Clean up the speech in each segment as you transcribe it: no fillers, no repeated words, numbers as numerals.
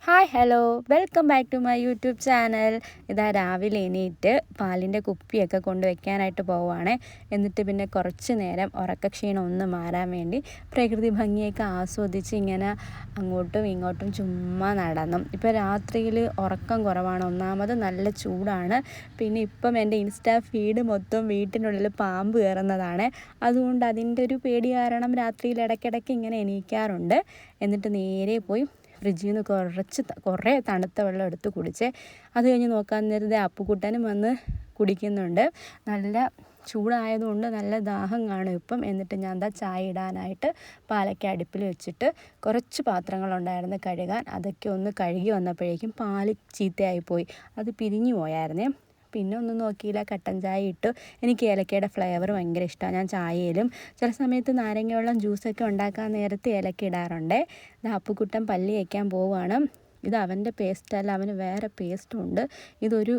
Hi hello welcome back to my YouTube channel. ഇതാ രാവിലെ എണീറ്റ് പാലിൻ്റെ കുപ്പിയൊക്കെ കൊണ്ടുവയ്ക്കാനായിട്ട് പോവുകയാണ്. എന്നിട്ട് പിന്നെ കുറച്ച് നേരം ഉറക്കക്ഷീണം ഒന്ന് മാറാൻ വേണ്ടി പ്രകൃതി ഭംഗിയൊക്കെ ആസ്വദിച്ച് ഇങ്ങനെ അങ്ങോട്ടും ഇങ്ങോട്ടും ചുമ്മാ നടന്നു. ഇപ്പോൾ രാത്രിയിൽ ഉറക്കം കുറവാണ്. ഒന്നാമത് നല്ല ചൂടാണ്. പിന്നെ ഇപ്പം എൻ്റെ ഇൻസ്റ്റാ ഫീഡ് മൊത്തം വീട്ടിനുള്ളിൽ പാമ്പ് കയറുന്നതാണ്. അതുകൊണ്ട് അതിൻ്റെ ഒരു പേടി കാരണം രാത്രിയിൽ ഇടയ്ക്കിടയ്ക്ക് ഇങ്ങനെ എണീക്കാറുണ്ട്. എന്നിട്ട് നേരെ പോയി ഫ്രിഡ്ജിൽ നിന്ന് കുറേ തണുത്ത വെള്ളം എടുത്ത് കുടിച്ചേ. അത് കഴിഞ്ഞ് നോക്കാൻ നേരത്തെ അപ്പുക്കുട്ടനും വന്ന് കുടിക്കുന്നുണ്ട്. നല്ല ചൂടായതുകൊണ്ട് നല്ല ദാഹം കാണും ഇപ്പം. എന്നിട്ട് ഞാൻ ചായ ഇടാനായിട്ട് പാലൊക്കെ അടുപ്പിൽ വെച്ചിട്ട് കുറച്ച് പാത്രങ്ങളുണ്ടായിരുന്നു കഴുകാൻ. അതൊക്കെ ഒന്ന് കഴുകി വന്നപ്പോഴേക്കും പാല് ചീത്തയായിപ്പോയി. അത് പിരിഞ്ഞു പോയായിരുന്നേ. പിന്നെ ഒന്നും നോക്കിയില്ല, കട്ടൻ ചായ ഇട്ടു. എനിക്ക് ഏലക്കയുടെ ഫ്ലേവർ ഭയങ്കര ഇഷ്ടമാണ്. ഞാൻ ചായയിലും ചില സമയത്ത് നാരങ്ങ വെള്ളം ജ്യൂസൊക്കെ ഉണ്ടാക്കാൻ നേരത്ത് ഏലക്ക ഇടാറുണ്ട്. ഇത് അപ്പുക്കുട്ടൻ പല്ല് തേക്കാൻ പോവുകയാണ്. ഇത് അവൻ്റെ പേസ്റ്റല്ല, അവന് വേറെ പേസ്റ്റും ഉണ്ട്. ഇതൊരു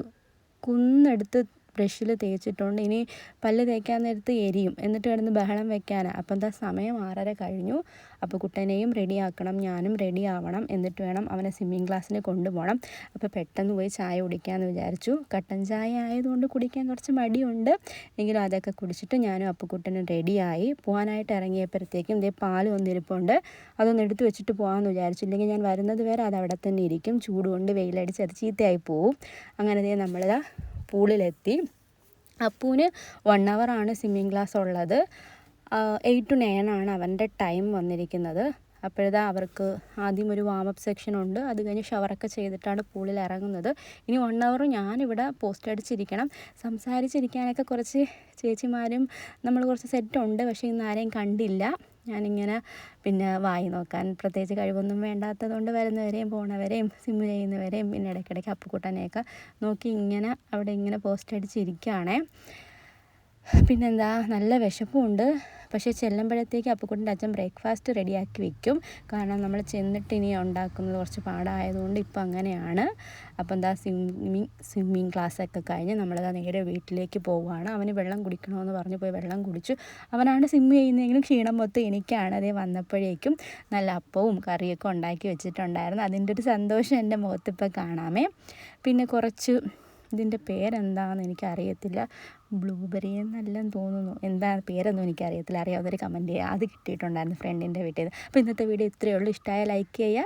കുന്നെടുത്ത് ബ്രഷിൽ തേച്ചിട്ടുണ്ട്. ഇനി പല്ല് തേക്കാൻ നേരത്ത് എരിയും. എന്നിട്ട് കിടന്ന് ബഹളം വെക്കാനാണ്. അപ്പം സമയം 6:30 കഴിഞ്ഞു. അപ്പോൾ കുട്ടനെയും റെഡിയാക്കണം, ഞാനും റെഡി ആവണം. എന്നിട്ട് വേണം അവനെ സ്വിമ്മിങ് ക്ലാസ്സിന് കൊണ്ടുപോകണം. അപ്പോൾ പെട്ടെന്ന് പോയി ചായ കുടിക്കാമെന്ന് വിചാരിച്ചു. കട്ടൻ ചായ ആയതുകൊണ്ട് കുടിക്കാൻ കുറച്ച് മടിയുണ്ട്. എങ്കിലും അതൊക്കെ കുടിച്ചിട്ട് ഞാനും അപ്പുക്കുട്ടനും റെഡിയായി പോകാനായിട്ട് ഇറങ്ങിയപ്പോഴത്തേക്കും പാല് വന്നിരിപ്പുണ്ട്. അതൊന്ന് എടുത്ത് വെച്ചിട്ട് പോകാമെന്ന് വിചാരിച്ചു. ഇല്ലെങ്കിൽ ഞാൻ വരുന്നത് വരെ അത് അവിടെ തന്നെ ഇരിക്കും. ചൂട് കൊണ്ട് വെയിലടിച്ച് അത് ചീത്തയായി പോവും. അങ്ങനെ നമ്മളിതാ പൂളിലെത്തി. അപ്പൂന് 1 hour സ്വിമ്മിങ് ക്ലാസ് ഉള്ളത്. 8 to 9 അവൻ്റെ ടൈം വന്നിരിക്കുന്നത്. അപ്പോഴതാ അവർക്ക് ആദ്യം ഒരു വാമപ്പ് സെക്ഷൻ ഉണ്ട്. അത് കഴിഞ്ഞ് ഷവറൊക്കെ ചെയ്തിട്ടാണ് പൂളിൽ ഇറങ്ങുന്നത്. ഇനി 1 hour ഞാനിവിടെ പോസ്റ്റ് അടിച്ചിരിക്കണം. സംസാരിച്ചിരിക്കാനൊക്കെ കുറച്ച് ചേച്ചിമാരും നമ്മൾ കുറച്ച് സെറ്റുണ്ട്. പക്ഷേ ഇന്ന് ആരെയും കണ്ടില്ല. ഞാനിങ്ങനെ പിന്നെ വായി നോക്കാൻ പ്രത്യേകിച്ച് കഴിവൊന്നും വേണ്ടാത്തതുകൊണ്ട് വരുന്നവരെയും പോണവരെയും സ്വിമ്മ് ചെയ്യുന്നവരെയും പിന്നെ ഇടയ്ക്കിടയ്ക്ക് അപ്പുക്കുട്ടനെയൊക്കെ നോക്കി ഇങ്ങനെ അവിടെ ഇങ്ങനെ പോസ്റ്റ് അടിച്ചിരിക്കുകയാണേ. പിന്നെന്താ, നല്ല വിശപ്പുമുണ്ട്. പക്ഷേ ചെല്ലുമ്പോഴത്തേക്ക് അപ്പുക്കുട്ടൻ്റെ അച്ഛൻ ബ്രേക്ക്ഫാസ്റ്റ് റെഡിയാക്കി വെക്കും. കാരണം നമ്മൾ ചെന്നിട്ട് ഇനി ഉണ്ടാക്കുന്നത് കുറച്ച് പാടായതുകൊണ്ട് ഇപ്പം അങ്ങനെയാണ്. അപ്പം സ്വിമ്മിങ് ക്ലാസ്സൊക്കെ കഴിഞ്ഞ് നമ്മളിതാ നേരെ വീട്ടിലേക്ക് പോവുകയാണ്. അവന് വെള്ളം കുടിക്കണമെന്ന് പറഞ്ഞ് പോയി വെള്ളം കുടിച്ചു. അവനാണ് സ്വിമ്മ് ചെയ്യുന്നതെങ്കിലും ക്ഷീണം മൊത്തം എനിക്കാണ്. അതേ വന്നപ്പോഴേക്കും നല്ല അപ്പവും കറിയൊക്കെ ഉണ്ടാക്കി വെച്ചിട്ടുണ്ടായിരുന്നു. അതിൻ്റെ ഒരു സന്തോഷം എൻ്റെ മുഖത്തിപ്പോൾ കാണാമേ. പിന്നെ കുറച്ച് ഇതിൻ്റെ പേരെന്താണെന്ന് എനിക്കറിയത്തില്ല. ബ്ലൂബെറി എന്നെല്ലാം തോന്നുന്നു. എന്താ പേരൊന്നും എനിക്കറിയത്തില്ല. അറിയാവുന്നവർ കമൻറ്റ് ചെയ്യുക. അത് കിട്ടിയിട്ടുണ്ടായിരുന്നു ഫ്രണ്ടിൻ്റെ വീട്ടിൽ നിന്ന്. അപ്പോൾ ഇന്നത്തെ വീഡിയോ ഇത്രയേ ഉള്ളൂ. ഇഷ്ടമായ ലൈക്ക് ചെയ്യുക.